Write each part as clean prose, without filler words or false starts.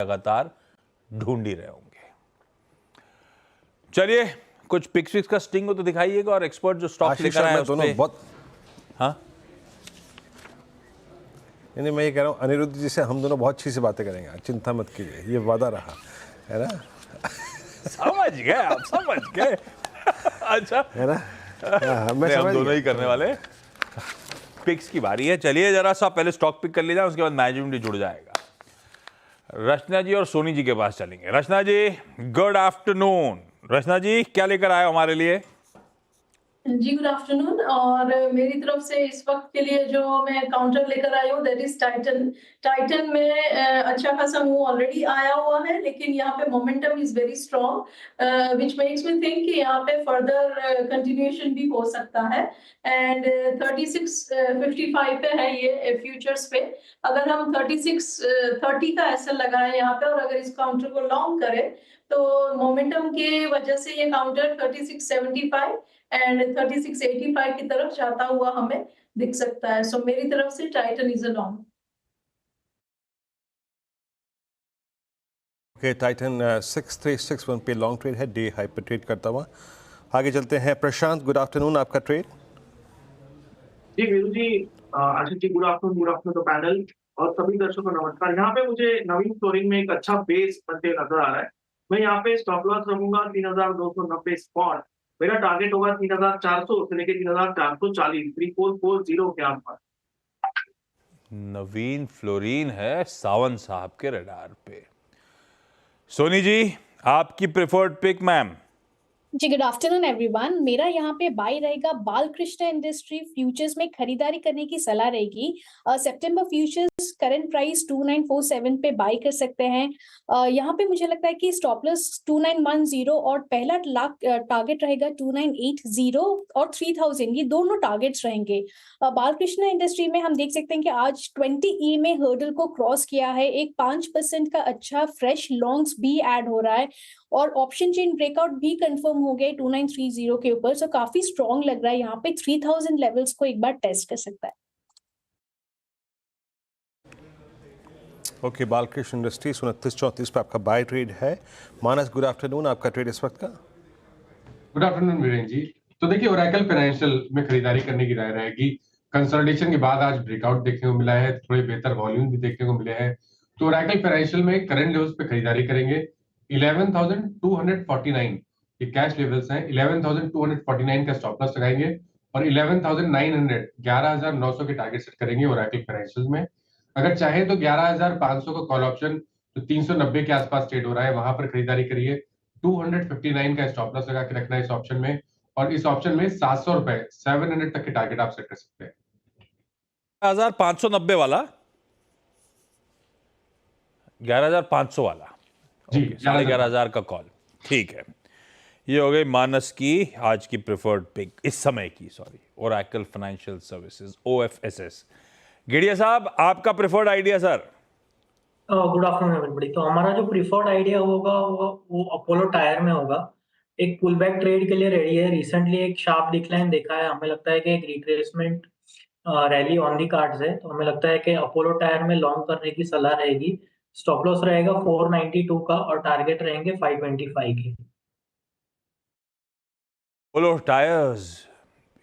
लगातार ढूंढ ही रहे होंगे। चलिए कुछ पिक्स का स्टिंग हो तो दिखाइएगा, और एक्सपर्ट जो स्टॉक लेकर आए हैं दोनों बहुत। हाँ नहीं, मैं ये कह रहा हूँ अनिरुद्ध जी से हम दोनों बहुत अच्छी से बातें करेंगे, चिंता मत कीजिए, ये वादा रहा है ना। समझ गए आप, समझ गए। अच्छा है ना। मैं हम दोनों ही करने वाले। पिक्स की बारी है। चलिए जरा सा पहले स्टॉक पिक कर लीजिए, उसके बाद मैनेजमेंट भी जुड़ जाएगा। रचना जी और सोनी जी के पास चलेंगे। रचना जी गुड आफ्टरनून। रचना जी क्या लेकर आए हमारे लिए? जी गुड आफ्टरनून। और मेरी तरफ से इस वक्त के लिए जो मैं काउंटर लेकर आई हूँ दैट इज टाइटन। टाइटन में अच्छा खासा मूव ऑलरेडी आया हुआ है, लेकिन यहाँ पे momentum is very strong which makes me think कि यहाँ पे फर्दर कंटिन्यूएशन भी हो सकता है। एंड 3655 पे है ये फ्यूचर्स पे। अगर हम 3630 का एसएल लगाएं यहाँ पे, और अगर इस काउंटर को लॉन्ग करें तो मोमेंटम की वजह से ये काउंटर 3675 एंड 3685 की तरफ जाता हुआ हमें दिख सकता है। सो मेरी तरफ से Titan is a long. Okay, Titan 6361 पे लॉन्ग ट्रेड है, डे हाई पे ट्रेड करता हुआ। आगे चलते हैं। प्रशांत गुड आफ्टरनून, आपका ट्रेड। जी वीरू जी, आशीष जी गुड आफ्टरनून तो पैनल और सभी दर्शकों को नमस्कार। यहाँ पे मुझे नवीन फ्लोरिंग में एक अच्छा बेस बनते नजर आ रहा है। मैं यहाँ पे स्टॉप लॉस रखूंगा 3290 स्पॉट। मेरा टारगेट होगा 3400 से लेकर 3440, 3440 के आसपास। नवीन फ्लोरीन है सावन साहब के रडार पे। सोनी जी आपकी प्रेफर्ड पिक मैम। जी गुड आफ्टरनून एवरीवन। मेरा यहाँ पे बाय रहेगा बालकृष्ण इंडस्ट्री फ्यूचर्स में खरीदारी करने की सलाह रहेगी। सितंबर फ्यूचर्स करंट प्राइस 2947 पे बाय कर सकते हैं। यहाँ पे मुझे लगता है कि स्टॉप लॉस 2910 और पहला टारगेट रहेगा 2980 और 3000, ये दोनों टारगेट्स रहेंगे। बालकृष्ण इंडस्ट्री में हम देख सकते हैं कि आज 20E में हर्डल को क्रॉस किया है, एक 5% का अच्छा फ्रेश लॉन्ग्स भी ऐड हो रहा है, और ऑप्शन चेन ब्रेकआउट भी कंफर्म हो गए 2930 के ऊपर। सो काफी स्ट्रॉन्ग लग रहा है, यहाँ पे 3000 लेवल्स को एक बार टेस्ट कर सकता है। ओके, बालकृष्ण इंडस्ट्री 2934 पे आपका बाय ट्रेड है। मानस गुड आफ्टरनून, आपका ट्रेड इस वक्त का। गुड आफ्टरनून वीरेन जी। तो देखिए ओरेकल फाइनेंशियल में खरीदारी करने की राय रहेगी। कंसोलिडेशन के बाद आज ब्रेकआउट देखने को मिला है, थोड़े बेहतर वॉल्यूम भी देखने को मिले हैं। तो ओरेकल फाइनेंशियल में करंट लेवल्स पे खरीदारी करेंगे। 11,249 ये कैश लेवल्स हैं। 11,249 का स्टॉप लॉस लगाएंगे और 11,900 11,900 के टारगेट सेट करेंगे ओरेकल फाइनेंशियल में। अगर चाहे तो 11,500 का कॉल ऑप्शन जो 390 के आसपास ट्रेड हो रहा है वहां पर खरीदारी करिए। 259 का स्टॉप लॉस लगा के रखना है इस ऑप्शन में, और इस ऑप्शन में 700 रुपए 700 तक के टारगेट आप सेट कर सकते हैं। 1590 वाला, 11,500 वाला जी, 11,500 का कॉल। ठीक है, ये हो गई मानस की आज की प्रेफर्ड पिक, इस समय की, sorry, Oracle financial services OFSS। गेड़िया साहब आपका preferred idea sir. Good afternoon everybody. तो हमारा जो प्रीफर्ड आइडिया होगा वो अपोलो टायर में होगा। एक पुल बैक ट्रेड के लिए रेडी है। रिसेंटली एक शार्प डिक्लाइन देखा है, हमें लगता है कि एक retracement rally on the cards है, तो हमें लगता है कि अपोलो टायर में लॉन्ग करने की सलाह रहेगी। स्टॉप लॉस रहेगा 492 का और टारगेट रहेंगे 525 के। अपोलो टायर्स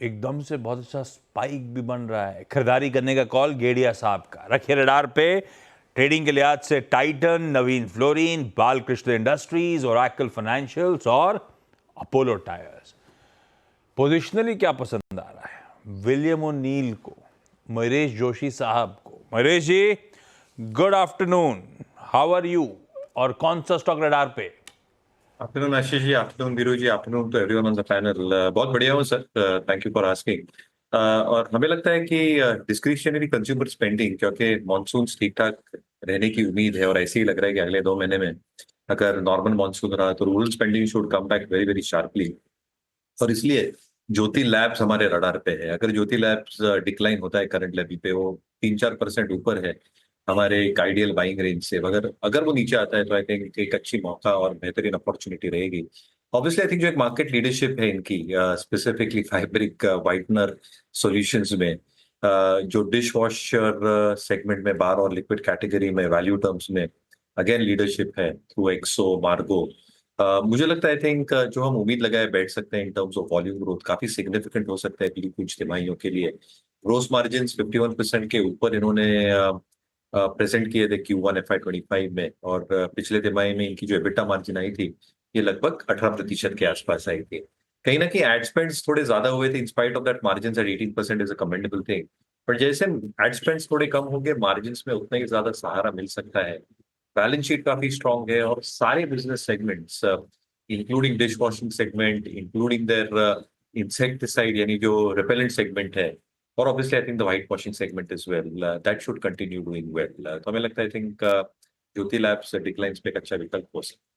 एकदम से बहुत अच्छा स्पाइक भी बन रहा है। खरीदारी करने का कॉल गेड़िया साहब का, रखिए रडार पे। ट्रेडिंग के लिहाज से Titan, Navin fluorine, Balkrishna industries, Oracle financials और अपोलो टायर्स। पोजिशनली क्या पसंद आ रहा है? विलियम ओ'नील को, महेश जोशी साहब को। Mahesh ji good afternoon, how are you, और कौन सा स्टॉक रडार पे? Afternoon Ashish ji, afternoon Viru ji, afternoon to everyone on the panel. बहुत बढ़िया हूँ sir, thank you for asking. और हमें लगता है कि डिस्क्रिशनरी कंज्यूमर स्पेंडिंग, क्योंकि मॉनसून ठीक ठाक रहने की उम्मीद है और ऐसे ही लग रहा है कि अगले 2 महीने में अगर नॉर्मल मॉनसून रहा तो rural spending should come back very very sharply. और इसलिए ज्योति लैब्स हमारे रडार पे है। अगर ज्योति लैब्स डिक्लाइन होता है करंट लेवल पे, वो 3-4% ऊपर है हमारे एक आइडियल बाइंग रेंज से, अगर वो नीचे आता है तो आई थिंक एक अच्छी मौका और बेहतरीन अपॉर्चुनिटी रहेगी। ऑब्वियसली आई थिंक जो एक मार्केट लीडरशिप है इनकी, स्पेसिफिकली फैब्रिक वाइटनर सॉल्यूशंस में, जो डिश वॉशर सेगमेंट में, बार और लिक्विड कैटेगरी में, वैल्यू टर्म्स में अगेन लीडरशिप है थ्रू एक्सो मार्गो। मुझे लगता है आई थिंक जो हम उम्मीद लगाए बैठ सकते हैं in terms of volume growth काफी सिग्निफिकेंट हो सकता है अगली कुछ तिमाहियों के लिए। ग्रोस मार्जिन 51% के ऊपर इन्होंने प्रेजेंट किए थे Q1 FY25 में, और पिछले तिमाही में इनकी जो एबिटा मार्जिन आई थी ये लगभग 18% के आसपास आई थी। कहीं ना कहीं एड स्पेंड्स थोड़े ज्यादा हुए थे, in spite of that margin at 18% is a commendable thing. पर जैसे एड स्पेंड्स थोड़े कम होंगे मार्जिन में उतना ही ज्यादा सहारा मिल सकता है। बैलेंस शीट काफी स्ट्रांग है और सारे business segments including dish washing segment, including there insecticide यानी जो रिपेलेंट सेगमेंट है, और obviously I think the white washing segment is well, that should continue doing well. तो हमें लगता है I think Jyoti labs declines पे एक अच्छा विकल्प हो सकता है।